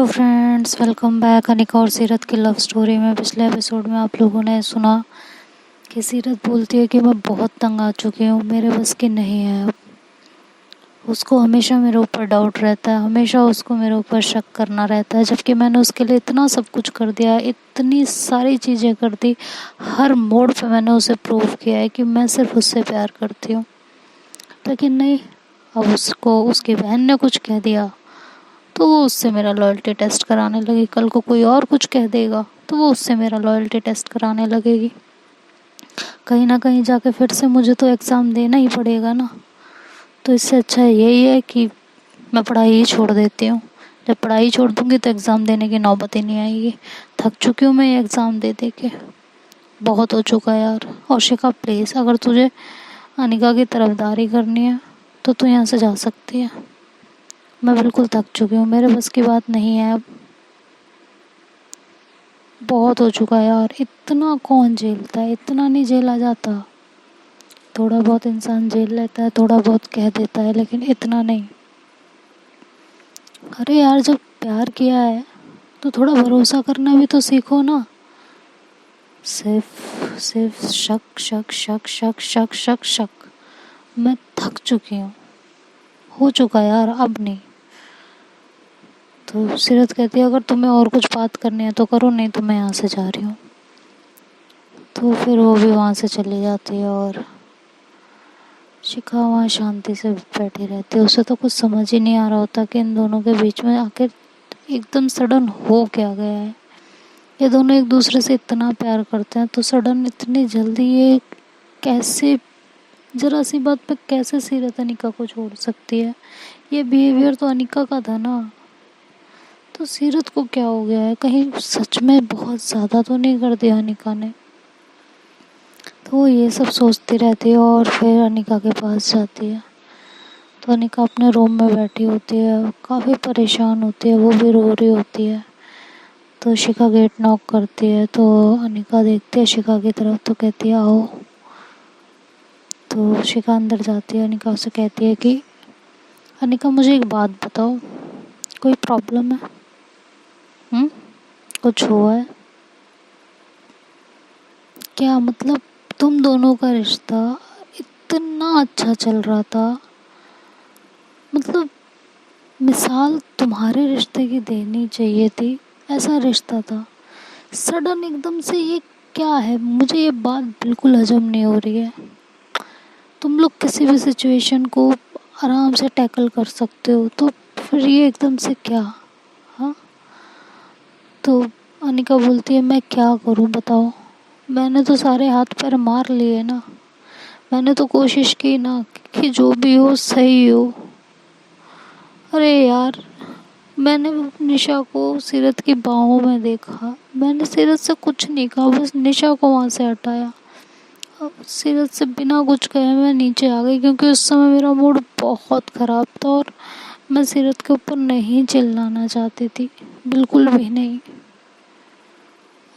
Hello friends, welcome back Anika और सीरत की लव स्टोरी में। पिछले एपिसोड में आप लोगों ने सुना कि सीरत बोलती है कि मैं बहुत तंग आ चुकी हूँ, मेरे बस की नहीं है अब। उसको हमेशा मेरे ऊपर डाउट रहता है, हमेशा उसको मेरे ऊपर शक करना रहता है, जबकि मैंने उसके लिए इतना सब कुछ कर दिया, इतनी सारी चीज़ें कर दी। हर मोड़ पे मैंने उसे प्रूव किया है कि मैं सिर्फ उससे प्यार करती हूँ, लेकिन नहीं। अब उसको उसकी बहन ने कुछ कह दिया तो वो उससे मेरा लॉयल्टी टेस्ट कराने लगी। कल को कोई और कुछ कह देगा तो वो उससे मेरा लॉयल्टी टेस्ट कराने लगेगी। कहीं ना कहीं जाके फिर से मुझे तो एग्ज़ाम देना ही पड़ेगा ना। तो इससे अच्छा यही है कि मैं पढ़ाई ही छोड़ देती हूँ। जब पढ़ाई छोड़ दूँगी तो एग्ज़ाम देने की नौबत ही नहीं आएगी। थक चुकी हूँ मैं ये एग्ज़ाम दे दे के, बहुत हो चुका है यार। औशिका प्लीज़, अगर तुझे अनिका की तरफदारी करनी है तो तू यहाँ से जा सकती है। मैं बिल्कुल थक चुकी हूँ, मेरे बस की बात नहीं है अब। बहुत हो चुका है यार, इतना कौन झेलता है, इतना नहीं झेला जाता। थोड़ा बहुत इंसान झेल लेता है, थोड़ा बहुत कह देता है, लेकिन इतना नहीं। अरे यार, जब प्यार किया है तो थोड़ा भरोसा करना भी तो सीखो ना। सिर्फ सिर्फ शक शक शक शक शक शक शक। मैं थक चुकी हूँ, हो चुका यार, अब नहीं। तो सीरत कहती है अगर तुम्हें और कुछ बात करनी है तो करो, नहीं तो मैं यहाँ से जा रही हूँ। तो फिर वो भी वहाँ से चली जाती है और शिखा वहाँ शांति से बैठी रहती है। उसे तो कुछ समझ ही नहीं आ रहा होता कि इन दोनों के बीच में आखिर एकदम सडन हो क्या गया है। ये दोनों एक दूसरे से इतना प्यार करते हैं तो सडन इतनी जल्दी ये कैसे, जरा सी बात पे कैसे सीरत अनिका को छोड़ सकती है। ये बिहेवियर तो अनिका का था ना। तो सीरत को क्या हो गया है, कहीं सच में बहुत ज़्यादा तो नहीं कर दिया अनिका ने। तो वो ये सब सोचती रहती है और फिर अनिका के पास जाती है। तो अनिका अपने रूम में बैठी होती है, काफ़ी परेशान होती है, वो भी रो रही होती है। तो शिखा गेट नॉक करती है तो अनिका देखती है शिखा की तरफ, तो कहती है आओ। तो शिखा अंदर जाती है, अनिका से कहती है कि अनिका मुझे एक बात बताओ, कोई प्रॉब्लम है? कुछ हुआ है क्या? मतलब तुम दोनों का रिश्ता इतना अच्छा चल रहा था, मतलब मिसाल तुम्हारे रिश्ते की देनी चाहिए थी, ऐसा रिश्ता था। सडन एकदम से ये क्या है? मुझे ये बात बिल्कुल हजम नहीं हो रही है। तुम लोग किसी भी सिचुएशन को आराम से टैकल कर सकते हो, तो फिर ये एकदम से क्या? हाँ। तो अनिका बोलती है मैं क्या करूं बताओ, मैंने तो सारे हाथ पैर मार लिए ना, मैंने तो कोशिश की ना कि जो भी हो सही हो। अरे यार, मैंने निशा को सीरत की बाहों में देखा, मैंने सीरत से कुछ नहीं कहा, बस निशा को वहाँ से हटाया। अब सीरत से बिना कुछ कहे मैं नीचे आ गई, क्योंकि उस समय मेरा मूड बहुत ख़राब था और मैं सीरत के ऊपर नहीं चिल्लाना चाहती थी, बिल्कुल भी नहीं।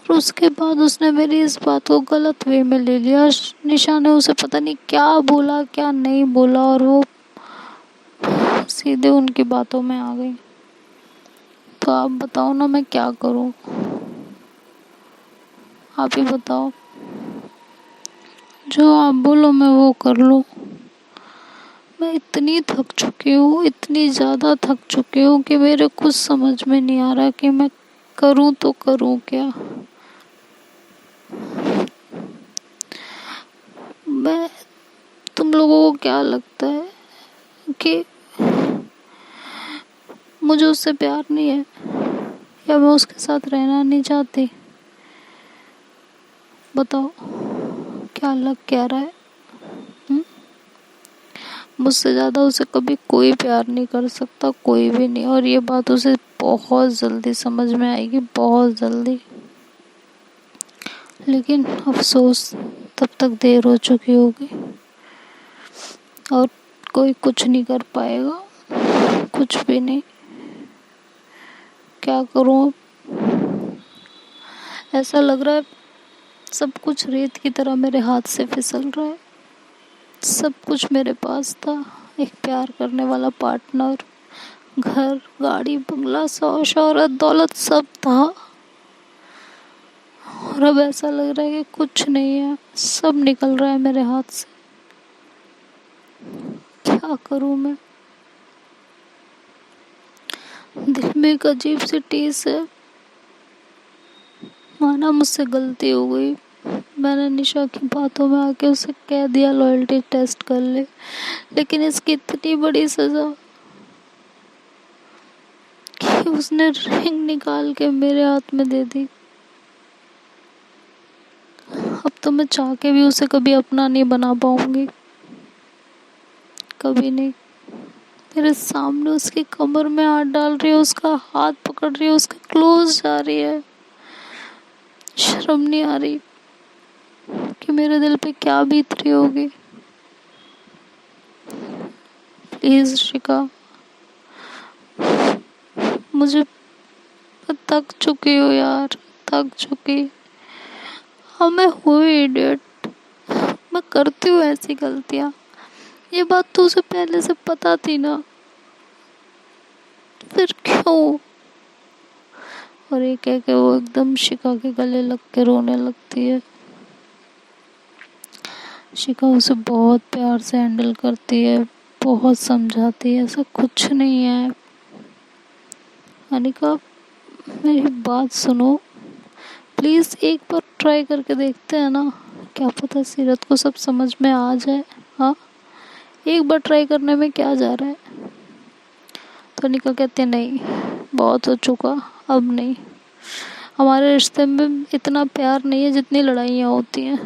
और उसके बाद उसने मेरी इस बात को गलत वे में ले लिया। निशा ने उसे पता नहीं क्या बोला क्या नहीं बोला, और वो सीधे उनकी बातों में आ गई। तो आप बताओ ना, मैं क्या करूं? आप ही बताओ, जो आप बोलो मैं वो कर लूं। मैं इतनी थक चुकी हूँ, इतनी ज़्यादा थक चुकी हूँ कि मेरे कुछ समझ में नहीं आ रहा कि मैं करूँ तो करूँ क्या। मैं, तुम लोगों को क्या लगता है कि मुझे उससे प्यार नहीं है, या मैं उसके साथ रहना नहीं चाहती? बताओ क्या लग क्या रहा है? हुँ? मुझसे ज़्यादा उसे कभी कोई प्यार नहीं कर सकता, कोई भी नहीं। और ये बात उसे बहुत जल्दी समझ में आएगी, बहुत जल्दी। लेकिन अफसोस, तब तक देर हो चुकी होगी और कोई कुछ नहीं कर पाएगा, कुछ भी नहीं। क्या करूँ अब? ऐसा लग रहा है सब कुछ रेत की तरह मेरे हाथ से फिसल रहा है। सब कुछ मेरे पास था, एक प्यार करने वाला पार्टनर, घर, गाड़ी, बंगला, सौ शोहरत, दौलत सब था, और अब ऐसा लग रहा है कि कुछ नहीं है, सब निकल रहा है मेरे हाथ से। क्या करूं मैं? दिल में एक अजीब सी टीस है। माना मुझसे गलती हो गई, मैंने निशा की बातों में आके उसे कह दिया लॉयल्टी टेस्ट कर ले, लेकिन इसकी इतनी बड़ी सजा कि उसने रिंग निकाल के मेरे हाथ में दे दी। अब तो मैं चाह के भी उसे कभी अपना नहीं बना पाऊंगी, कभी नहीं। मेरे सामने उसकी कमर में हाथ डाल रही है, उसका हाथ पकड़ रही है, उसके क्लोज जा रही है। शर्म नहीं आ रही कि मेरे दिल पे क्या बीत रही होगी। प्लीज शिका, मुझे, मैं थक चुकी हूँ यार, थक चुकी। हाँ मैं हुई इडियट, मैं करती हूँ ऐसी गलतियाँ, ये बात तो उसे पहले से पता थी ना, फिर क्यों? और ये कह के वो एकदम शिका के गले लग के रोने लगती है। शिका उसे बहुत प्यार से हैंडल करती है, बहुत समझाती है, ऐसा कुछ नहीं है। अनिका, मेरी बात सुनो, प्लीज़ एक बार ट्राई करके देखते हैं ना, क्या पता सीरत को सब समझ में आ जाए। हाँ, एक बार ट्राई करने में क्या जा रहा है? तो अनिका कहती है नहीं, बहुत हो चुका, अब नहीं। हमारे रिश्ते में इतना प्यार नहीं है जितनी लड़ाइयाँ होती हैं।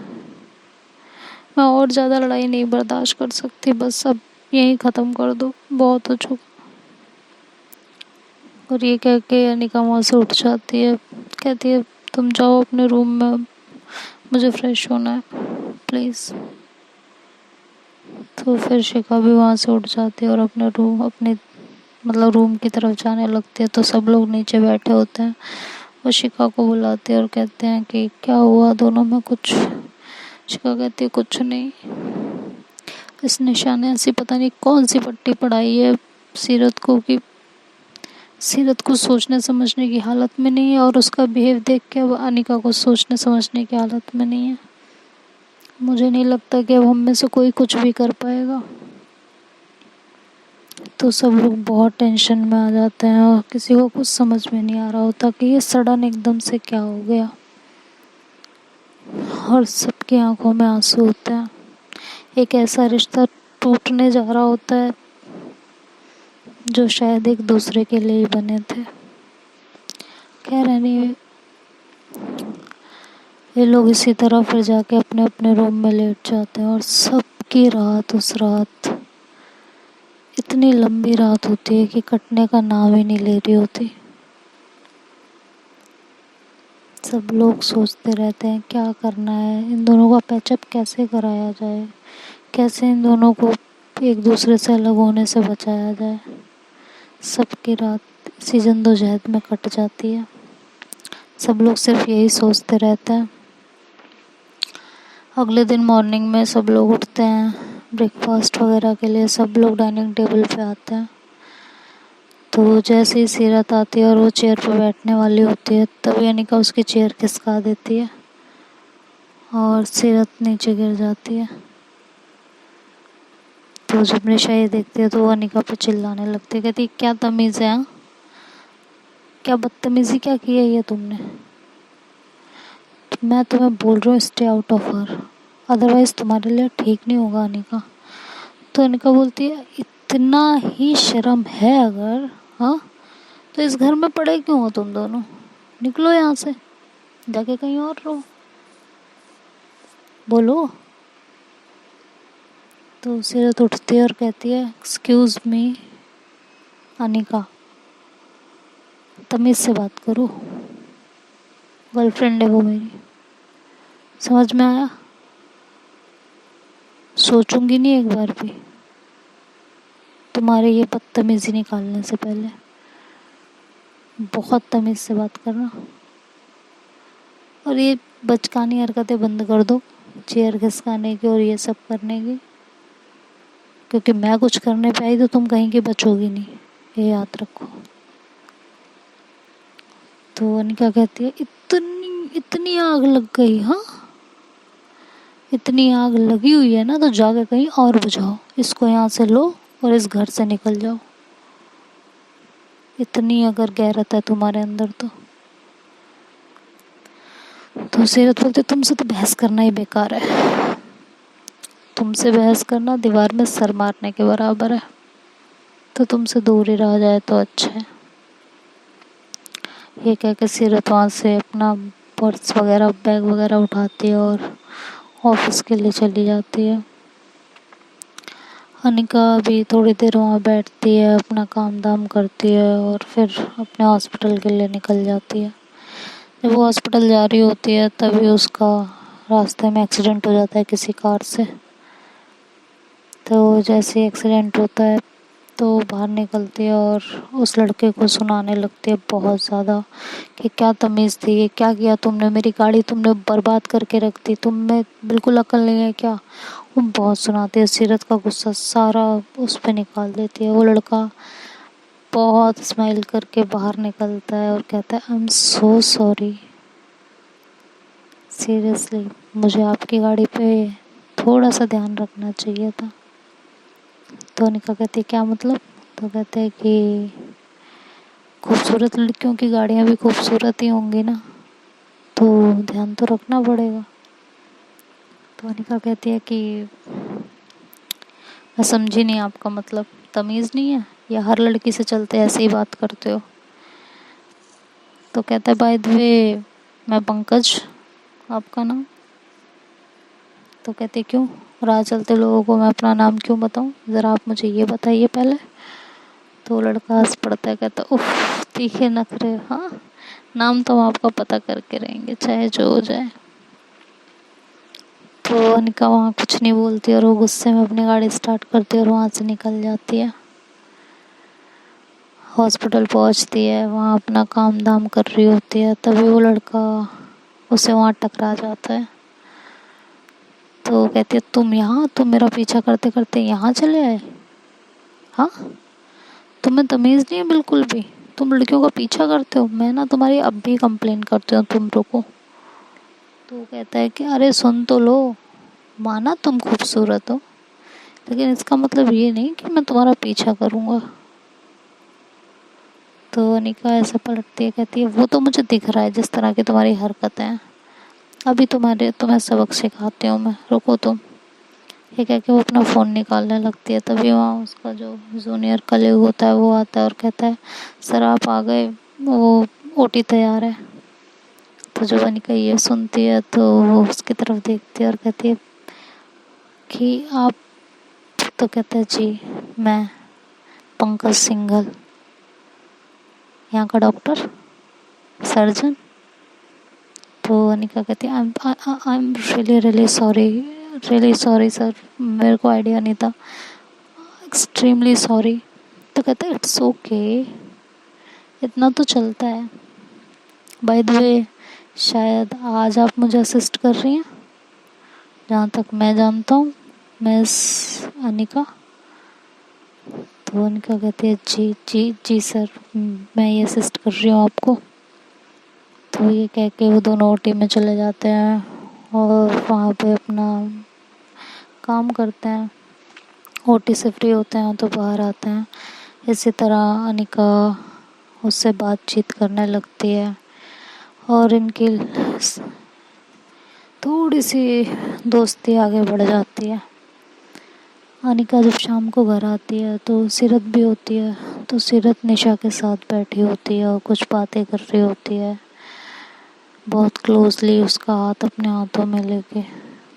मैं और ज़्यादा लड़ाई नहीं बर्दाश्त कर सकती, बस अब यहीं ख़त्म कर दो, बहुत हो चुका। और ये कह के अनिका वहाँ से उठ जाती है, कहती है तुम जाओ अपने रूम में, अब मुझे फ्रेश होना है, प्लीज़। तो फिर शिखा भी वहाँ से उठ जाती है और अपने रूम, अपने मतलब रूम की तरफ जाने लगती है। तो सब लोग नीचे बैठे होते हैं, वो शिखा को बुलाते हैं और कहते हैं कि क्या हुआ दोनों में कुछ? शिखा कहती है कुछ नहीं, इस निशा ने ऐसी पता नहीं कौन सी पट्टी पढ़ाई है सीरत को कि सीरत को सोचने समझने की हालत में नहीं है, और उसका बिहेव देख के अब अनिका को सोचने समझने की हालत में नहीं है। मुझे नहीं लगता कि अब हम में से कोई कुछ भी कर पाएगा। तो सब लोग बहुत टेंशन में आ जाते हैं और किसी को कुछ समझ में नहीं आ रहा होता कि ये सडन एकदम से क्या हो गया, और सबकी आंखों में आंसू होते हैं। एक ऐसा रिश्ता टूटने जा रहा होता है जो शायद एक दूसरे के लिए ही बने थे। खैर एनीवे, ये लोग इसी तरह फिर जाके अपने अपने रूम में लेट जाते हैं, और सबकी रात उस रात इतनी लंबी रात होती है कि कटने का नाम ही नहीं ले रही होती। सब लोग सोचते रहते हैं क्या करना है, इन दोनों का पैचअप कैसे कराया जाए, कैसे इन दोनों को एक दूसरे से अलग होने से बचाया जाए। सबकी रात इसी जद्दोजहद में कट जाती है। सब लोग सिर्फ यही सोचते रहते हैं। अगले दिन मॉर्निंग में सब लोग उठते हैं, ब्रेकफास्ट वगैरह के लिए सब लोग डाइनिंग टेबल पे आते हैं। तो जैसे ही सीरत आती है और वो चेयर पर बैठने वाली होती है, तभी अनिका उसकी चेयर खिसका देती है और सीरत नीचे गिर जाती है। तो जब निशा ये देखती है तो वो अनिका पे चिल्लाने लगती है, कहती क्या तमीज़ है, हाँ? क्या बदतमीज़ी क्या की है ये तुमने? मैं तुम्हें बोल रही हूँ stay out of her, otherwise तुम्हारे लिए ठीक नहीं होगा अनिका। तो अनिका बोलती है इतना ही शर्म है अगर, हाँ, तो इस घर में पड़े क्यों हो तुम दोनों? निकलो यहाँ से, जाके कहीं और रहो, बोलो। तो सीरत उठती है और कहती है एक्सक्यूज़ मी अनिका, तमीज़ से बात करो, गर्लफ्रेंड है वो मेरी, समझ में आया? सोचूंगी नहीं एक बार भी तुम्हारे ये बदतमीज़ी निकालने से पहले। बहुत तमीज़ से बात करना, और ये बचकानी हरकतें बंद कर दो, चेयर घिसकाने की और ये सब करने की, क्योंकि मैं कुछ करने पे आई तो तुम कहीं की बचोगी नहीं। ये याद रखो। तो अनिका कहती है इतनी इतनी आग लग गई? हाँ, इतनी आग लगी हुई है ना तो जाके कहीं और बुझाओ, इसको यहाँ से लो और इस घर से निकल जाओ। इतनी अगर गैरत है तुम्हारे अंदर तो सीरत बोलती तुमसे तो बहस करना ही बेकार है, तुमसे बहस करना दीवार में सर मारने के बराबर है, तो तुमसे दूर ही रह जाए तो अच्छा है। ये कह के सीरत वहाँ से अपना पर्स वगैरह बैग वगैरह उठाती है और ऑफिस के लिए चली जाती है। अनिका भी थोड़ी देर वहाँ बैठती है, अपना काम धाम करती है और फिर अपने हॉस्पिटल के लिए निकल जाती है। जब वो हॉस्पिटल जा रही होती है तभी उसका रास्ते में एक्सीडेंट हो जाता है किसी कार से। तो जैसे एक्सीडेंट होता है तो बाहर निकलती है और उस लड़के को सुनाने लगती है बहुत ज़्यादा कि क्या तमीज़ थी, ये क्या किया तुमने, मेरी गाड़ी तुमने बर्बाद करके रख दी, तुम में बिल्कुल अकल नहीं है क्या। वो बहुत सुनाती है, सीरत का गुस्सा सारा उस पर निकाल देती है। वो लड़का बहुत स्माइल करके बाहर निकलता है और कहता है I am so sorry, seriously मुझे आपकी गाड़ी पे थोड़ा सा ध्यान रखना चाहिए था। तो अनिका कहती है क्या मतलब? तो कहते हैं कि खूबसूरत लड़कियों की गाड़ियाँ भी खूबसूरत ही होंगी ना, तो ध्यान तो रखना पड़ेगा। तो अनिका कहती है कि मैं समझी नहीं आपका मतलब, तमीज़ नहीं है या हर लड़की से चलते ऐसे ही बात करते हो? तो कहता है बाय द वे मैं पंकज, आपका नाम? तो कहते क्यों, राह चलते लोगों को मैं अपना नाम क्यों बताऊं, ज़रा आप मुझे ये बताइए पहले। तो लड़का हंस पड़ता है, कहता उफ तीखे नखरे, हाँ नाम तो हम आपका पता करके रहेंगे चाहे जो हो जाए। तो अनिका वहाँ कुछ नहीं बोलती और वो गुस्से में अपनी गाड़ी स्टार्ट करती है और वहाँ से निकल जाती है। हॉस्पिटल पहुँचती है, वहाँ अपना काम धाम कर रही होती है, तभी वो लड़का उसे वहाँ टकरा जाता है। तो कहती है तुम मेरा पीछा करते करते यहाँ चले आए? हाँ, तुम्हें तमीज़ नहीं है बिल्कुल भी, तुम लड़कियों का पीछा करते हो, मैं ना तुम्हारी अब भी कंप्लेन करती हूँ, तुम रुको। तो वो कहता है कि अरे सुन तो लो, माना तुम खूबसूरत हो लेकिन इसका मतलब ये नहीं कि मैं तुम्हारा पीछा करूँगा। तो अनिका ऐसा पलटती है, कहती है वो तो मुझे दिख रहा है जिस तरह की तुम्हारी हरकतें हैं, अभी तुम्हें सबक सिखाती हूँ मैं, रुको तुम। ये कह के वो अपना फ़ोन निकालने लगती है, तभी वहाँ उसका जो जूनियर कलीग होता है वो आता है और कहता है सर आप आ गए, वो ओटी तैयार है। तो जब अनिका ये सुनती है तो वो उसकी तरफ देखती है और कहती है कि आप, तो कहता है जी मैं पंकज सिंघल, यहाँ का डॉक्टर सर्जन। तो अनिका कहती है I am really sorry sir, मेरे को आइडिया नहीं था, एक्सट्रीमली सॉरी। तो कहता है इट्स ओके, इतना तो चलता है। बाय द वे शायद आज आप मुझे असिस्ट कर रही हैं, जहाँ तक मैं जानता हूँ मिस अनिका। तो अनिका कहती है जी जी जी सर, मैं ये असिस्ट कर रही हूँ आपको। तो ये कह के वो दोनों ओटी में चले जाते हैं और वहाँ पे अपना काम करते हैं। ओटी से फ्री होते हैं तो बाहर आते हैं। इसी तरह अनिका उससे बातचीत करने लगती है और इनकी थोड़ी सी दोस्ती आगे बढ़ जाती है। अनिका जब शाम को घर आती है तो सीरत भी होती है, तो सीरत निशा के साथ बैठी होती है और कुछ बातें कर रही होती है, बहुत क्लोजली उसका हाथ अपने हाथों में लेके।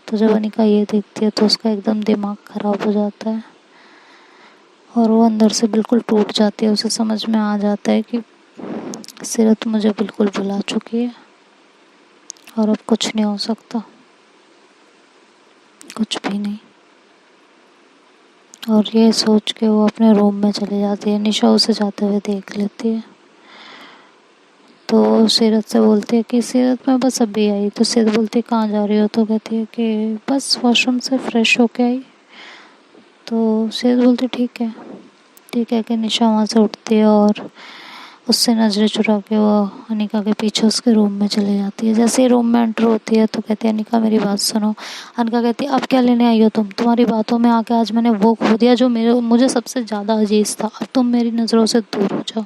तो जब अनिका ये देखती है तो उसका एकदम दिमाग ख़राब हो जाता है और वो अंदर से बिल्कुल टूट जाती है। उसे समझ में आ जाता है कि सीरत मुझे बिल्कुल भुला चुकी है और अब कुछ नहीं हो सकता, कुछ भी नहीं। और ये सोच के वो अपने रूम में चली जाती है। निशा उसे जाते हुए देख लेती है तो सीरत से बोलती है कि सीरत मैं बस अभी आई। तो सीरत बोलती है कहाँ जा रही हो? तो कहती है कि बस वॉशरूम से फ्रेश होके आई। तो सीरत बोलती ठीक है। ठीक है कि निशा वहाँ से उठती है और उससे नज़रें चुरा के वो अनिका के पीछे उसके रूम में चली जाती है। जैसे ही रूम में एंटर होती है तो कहती है अनिका मेरी बात सुनो। अनिका कहती है अब क्या लेने आई हो तुम, तुम्हारी बातों में आके आज मैंने वो खो दिया जो मुझे सबसे ज़्यादा अजीज था, अब तुम मेरी नज़रों से दूर हो जाओ,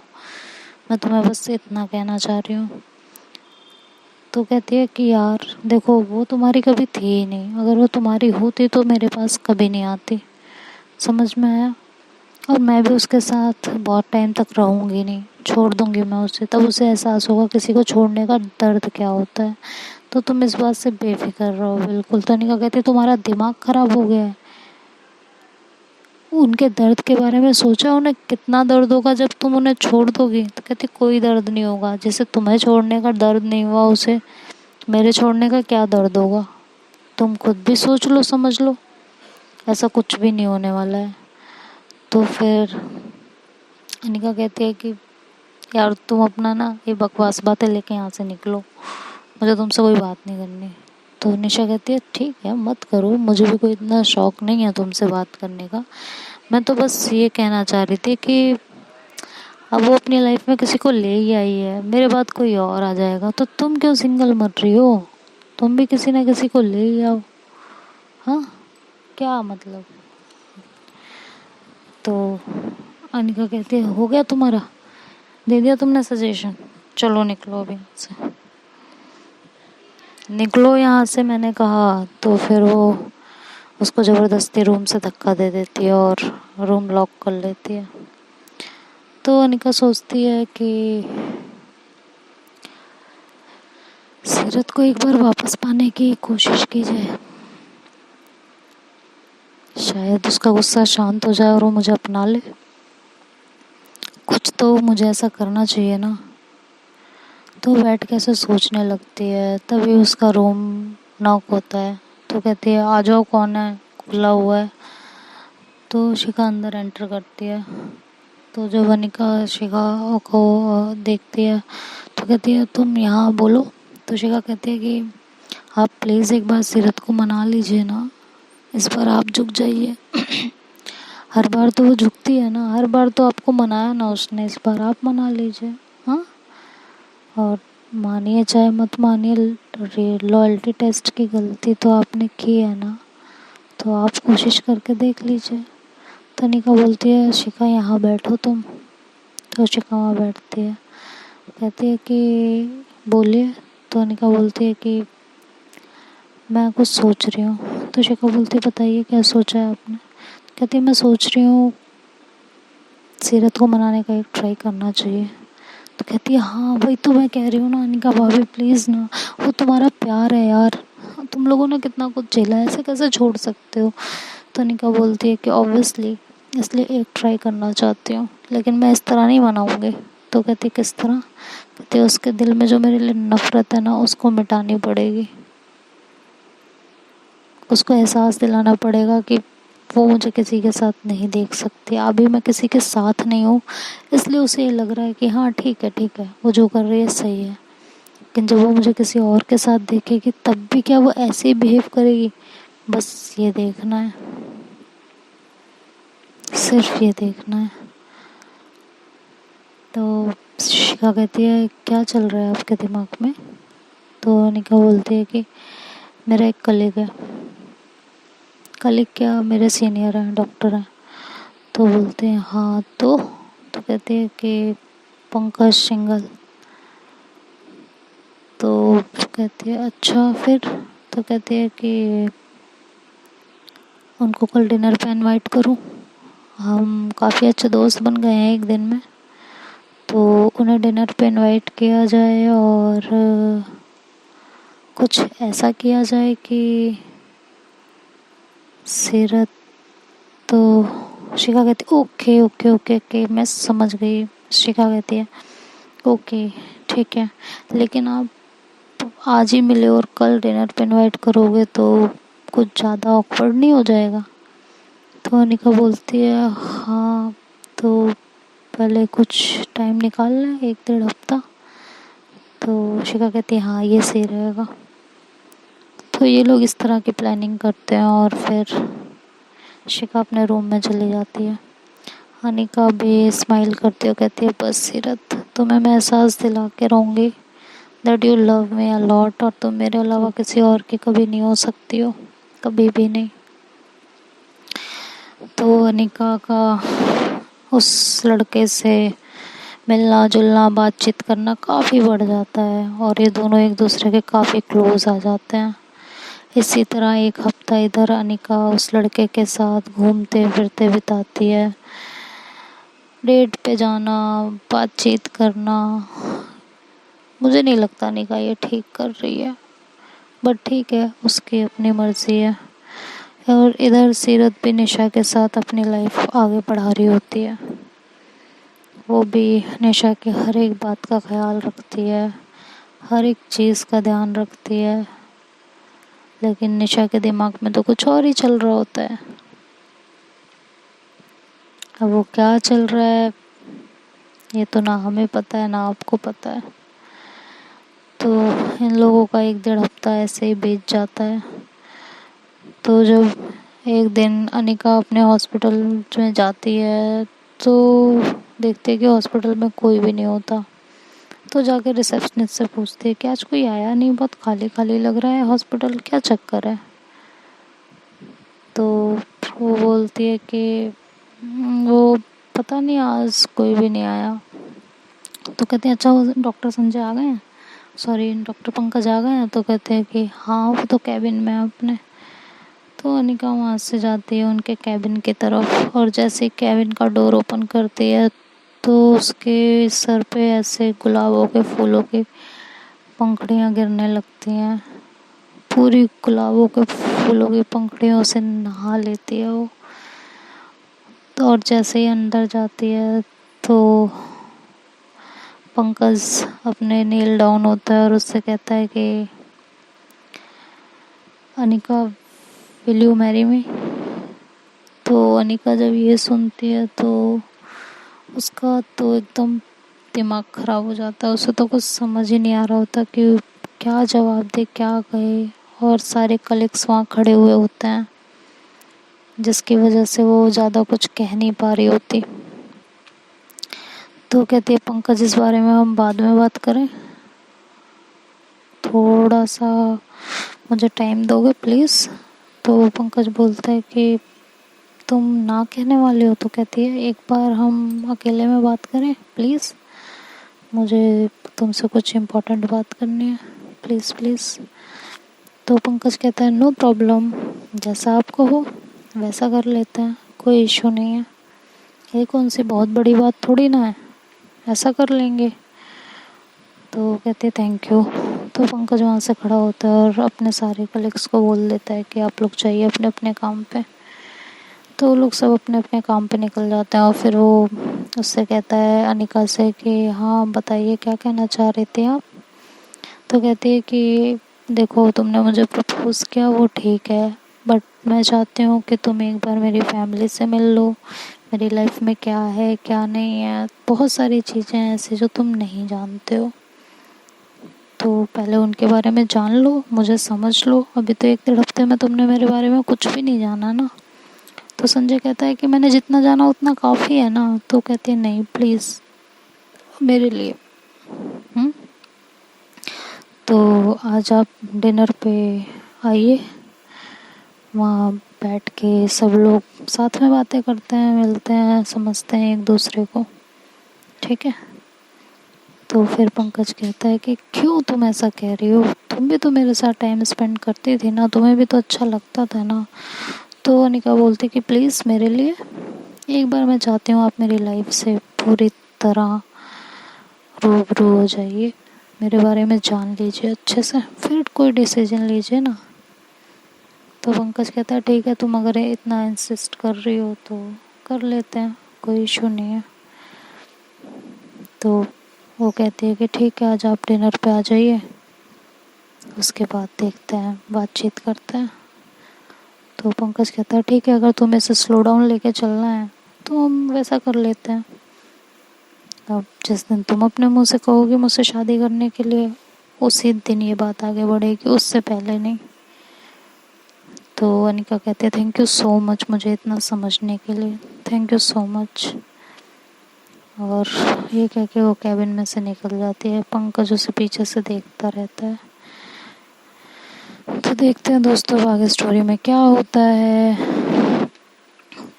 मैं तुम्हें बस इतना कहना चाह रही हूँ। तो कहती है कि यार देखो वो तुम्हारी कभी थी ही नहीं, अगर वो तुम्हारी होती तो मेरे पास कभी नहीं आती, समझ में आया? और मैं भी उसके साथ बहुत टाइम तक रहूँगी नहीं, छोड़ दूँगी मैं उसे, तब उसे एहसास होगा किसी को छोड़ने का दर्द क्या होता है। तो तुम इस बात से बेफिक्र रहो बिल्कुल। तनिका कहती है तुम्हारा दिमाग ख़राब हो गया है, उनके दर्द के बारे में सोचा उन्हें कितना दर्द होगा जब तुम उन्हें छोड़ दोगी? तो कहती कोई दर्द नहीं होगा, जैसे तुम्हें छोड़ने का दर्द नहीं हुआ उसे मेरे छोड़ने का क्या दर्द होगा? तुम खुद भी सोच लो, समझ लो, ऐसा कुछ भी नहीं होने वाला है। तो फिर अनिका कहती है कि यार तुम अपना ना ये बकवास बातें लेके यहाँ से निकलो, मुझे तुमसे कोई बात नहीं करनी। तो निशा कहती है ठीक है मत करो, मुझे भी कोई इतना शौक नहीं है तुमसे बात करने का, मैं तो बस ये कहना चाह रही थी कि अब वो अपनी लाइफ में किसी को ले ही आई है, मेरे बाद कोई और आ जाएगा तो तुम क्यों सिंगल मर रही हो, तुम भी किसी ना किसी को ले ही आओ। हाँ क्या मतलब? तो अनिका कहती है हो गया तुम्हारा, दे दिया तुमने सजेशन, चलो निकलो अभी यहाँ से, निकलो यहाँ से मैंने कहा। तो फिर वो उसको ज़बरदस्ती रूम से धक्का दे देती है और रूम लॉक कर लेती है। तो अनिका सोचती है कि सीरत को एक बार वापस पाने की कोशिश की जाए, शायद उसका गुस्सा शांत हो जाए और वो मुझे अपना ले, कुछ तो मुझे ऐसा करना चाहिए ना। तो बैठ के ऐसे सोचने लगती है, तभी उसका रूम नॉक होता है। तो कहती है आ जाओ, कौन है, खुला हुआ है। तो शिखा अंदर एंटर करती है। तो जब अनिका शिखा को देखती है तो कहती है तुम यहाँ बोलो। तो शिखा कहती है कि आप प्लीज़ एक बार सीरत को मना लीजिए ना, इस बार आप झुक जाइए। हर बार तो वो झुकती है ना, हर बार तो आपको मनाया ना उसने, इस बार आप मना लीजिए। हाँ, और मानिए चाहे मत मानिए, लॉयल्टी टेस्ट की गलती तो आपने की है ना, तो आप कोशिश करके देख लीजिए। तनिका बोलती है शिखा यहाँ बैठो तुम। तो शिखा वहाँ बैठती है, कहती है कि बोलिए। तो अनिका बोलती है कि मैं कुछ सोच रही हूँ। तो शिखा बोलती है बताइए क्या सोचा है आपने? कहती है मैं सोच रही हूँ सीरत को मनाने का एक ट्राई करना चाहिए। तो कहती है हाँ वही तो मैं कह रही हूँ ना अनिका भाभी, प्लीज़ ना, वो तुम्हारा प्यार है यार, तुम लोगों ने कितना कुछ झेला है, ऐसे कैसे छोड़ सकते हो? तो अनिका बोलती है कि ऑब्वियसली इसलिए एक ट्राई करना चाहती हूँ, लेकिन मैं इस तरह नहीं मनाऊँगी। तो कहती किस तरह? कहती उसके दिल में जो मेरे लिए नफ़रत है ना उसको मिटानी पड़ेगी, उसको एहसास दिलाना पड़ेगा कि वो मुझे किसी के साथ नहीं देख सकती। अभी मैं किसी के साथ नहीं हूँ, इसलिए उसे ये लग रहा है कि हाँ ठीक है वो जो कर रही है सही है, लेकिन जब वो मुझे किसी और के साथ देखेगी तब भी क्या वो ऐसे ही बिहेव करेगी? बस ये देखना है, सिर्फ ये देखना है। तो शिखा कहती है क्या चल रहा है आपके दिमाग में? तो अनिका बोलती है कि मेरा एक कलीग है। कलीग क्या, मेरे सीनियर हैं, डॉक्टर हैं। तो बोलते हैं हाँ तो कहते हैं कि पंकज सिंगल। तो कहती है अच्छा फिर? तो कहती है कि उनको कल डिनर पे इनवाइट करूं, हम काफ़ी अच्छे दोस्त बन गए हैं एक दिन में, तो उन्हें डिनर पे इनवाइट किया जाए और कुछ ऐसा किया जाए कि सीरत। तो शिखा कहती ओके ओके ओके ओके मैं समझ गई। शिखा कहती है ओके ठीक है, लेकिन आप आज ही मिले और कल डिनर पे इनवाइट करोगे तो कुछ ज़्यादा ऑकवर्ड नहीं हो जाएगा? तो अनिका बोलती है हाँ तो पहले कुछ टाइम निकाल लें, 1-1.5 हफ्ता। तो शिखा कहती है हाँ ये सही रहेगा। तो ये लोग इस तरह की प्लानिंग करते हैं और फिर शिखा अपने रूम में चली जाती है। अनिका भी स्माइल करती हुई कहती है, बस सीरत, तुम्हें मैं एहसास दिला के रहूँगी that you love me a lot, और तुम मेरे अलावा किसी और की कभी नहीं हो सकती हो, कभी भी नहीं। तो अनिका का उस लड़के से मिलना जुलना बातचीत करना काफ़ी बढ़ जाता है और ये दोनों एक दूसरे के काफ़ी क्लोज आ जाते हैं। इसी तरह एक हफ्ता इधर अनिका उस लड़के के साथ घूमते फिरते बिताती है, डेट पे जाना, बातचीत करना। मुझे नहीं लगता अनिका ये ठीक कर रही है, बट ठीक है, उसकी अपनी मर्जी है। और इधर सीरत भी निशा के साथ अपनी लाइफ आगे बढ़ा रही होती है। वो भी निशा की हर एक बात का ख्याल रखती है, हर एक चीज़ का ध्यान रखती है, लेकिन निशा के दिमाग में तो कुछ और ही चल रहा होता है। अब वो क्या चल रहा है ये तो ना हमें पता है ना आपको पता है। तो इन लोगों का 1 डेढ़ हफ्ता ऐसे ही बीत जाता है। तो जब एक दिन अनिका अपने हॉस्पिटल में जाती है तो देखते है कि हॉस्पिटल में कोई भी नहीं होता। तो जाके रिसेप्शनिस्ट से पूछती है कि आज कोई आया नहीं, बहुत खाली खाली लग रहा है हॉस्पिटल, क्या चक्कर है। तो वो बोलती है कि वो पता नहीं आज कोई भी नहीं आया। तो कहते हैं अच्छा वो डॉक्टर संजय आ गए हैं, सॉरी डॉक्टर पंकज आ गए हैं। तो कहते हैं कि हाँ वो तो कैबिन में है अपने। तो अनिका वहाँ से जाती है उनके कैबिन की तरफ और जैसे ही कैबिन का डोर ओपन करती है तो उसके सर पे ऐसे गुलाबों के फूलों की पंखुड़ियाँ गिरने लगती हैं। पूरी गुलाबों के फूलों की पंखुड़ियों से नहा लेती है वो। तो और जैसे ही अंदर जाती है तो पंकज अपने नील डाउन होता है और उससे कहता है कि Anika will you marry me. तो अनिका जब ये सुनती है तो उसका तो एकदम दिमाग ख़राब हो जाता है। उसे तो कुछ समझ ही नहीं आ रहा होता कि क्या जवाब दे, क्या कहे। और सारे कलीग्स वहाँ खड़े हुए होते हैं जिसकी वजह से वो ज़्यादा कुछ कह नहीं पा रही होती। तो कहती है पंकज इस बारे में हम बाद में बात करें, थोड़ा सा मुझे टाइम दोगे प्लीज़। तो पंकज बोलता है कि तुम ना कहने वाले हो। तो कहती है एक बार हम अकेले में बात करें प्लीज़, मुझे तुमसे कुछ इम्पोर्टेंट बात करनी है, प्लीज़ प्लीज़। तो पंकज कहता है नो प्रॉब्लम, जैसा आपको हो वैसा कर लेते हैं, कोई इशू नहीं है, ये कौन सी बहुत बड़ी बात थोड़ी ना है, ऐसा कर लेंगे। तो कहते थैंक यू। तो पंकज वहाँ से खड़ा होता है और अपने सारे कलीग्स को बोल देता है कि आप लोग जाइए अपने अपने काम पे। तो लोग सब अपने अपने काम पे निकल जाते हैं और फिर वो उससे कहता है अनिका से कि हाँ बताइए क्या कहना चाह रहे थे आप। तो कहती है कि देखो तुमने मुझे प्रपोज़ किया वो ठीक है, बट मैं चाहती हूँ कि तुम एक बार मेरी फैमिली से मिल लो, मेरी लाइफ में क्या है क्या नहीं है, बहुत सारी चीज़ें हैं ऐसी जो तुम नहीं जानते हो, तो पहले उनके बारे में जान लो, मुझे समझ लो। अभी तो 1 डेढ़ हफ्ते में तुमने मेरे बारे में कुछ भी नहीं जाना ना। तो संजय कहता है कि मैंने जितना जाना उतना काफ़ी है ना। तो कहती है नहीं प्लीज़ मेरे लिए। हुँ? तो आज आप डिनर पे आइए, वहाँ बैठ के सब लोग साथ में बातें करते हैं, मिलते हैं, समझते हैं एक दूसरे को, ठीक है। तो फिर पंकज कहता है कि क्यों तुम ऐसा कह रही हो, तुम भी तो मेरे साथ टाइम स्पेंड करती थी ना, तुम्हें भी तो अच्छा लगता था ना। तो अनिका बोलती कि प्लीज़ मेरे लिए एक बार मैं चाहती हूँ आप मेरी लाइफ से पूरी तरह रूबरू हो जाइए, मेरे बारे में जान लीजिए अच्छे से, फिर कोई डिसीजन लीजिए ना। तो पंकज कहता है ठीक है, तुम अगर इतना इंसिस्ट कर रही हो तो कर लेते हैं, कोई इशू नहीं है। तो वो कहती है कि ठीक है आज आप डिनर पे आ जाइए, उसके बाद देखते हैं, बातचीत करते हैं। तो पंकज कहता है ठीक है, अगर तुम्हें इसे स्लो डाउन लेके चलना है तो हम वैसा कर लेते हैं। अब जिस दिन तुम अपने मुंह से कहोगे मुझसे शादी करने के लिए, उसी दिन ये बात आगे बढ़ेगी, उससे पहले नहीं। तो अनिका कहते हैं थैंक यू सो मच मुझे इतना समझने के लिए। Thank you so much. और ये कह के वो कैबिन में से निकल जाती है। पंकज उसे पीछे से देखता रहता है। तो देखते हैं दोस्तों आगे स्टोरी में क्या होता है।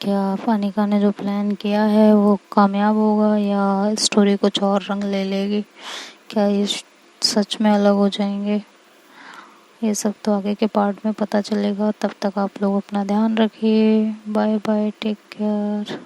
क्या अनिका ने जो प्लान किया है वो कामयाब होगा या स्टोरी कुछ और रंग ले लेगी? क्या ये सच में अलग हो जाएंगे? ये सब तो आगे के पार्ट में पता चलेगा। तब तक आप लोग अपना ध्यान रखिए। Bye bye, take care.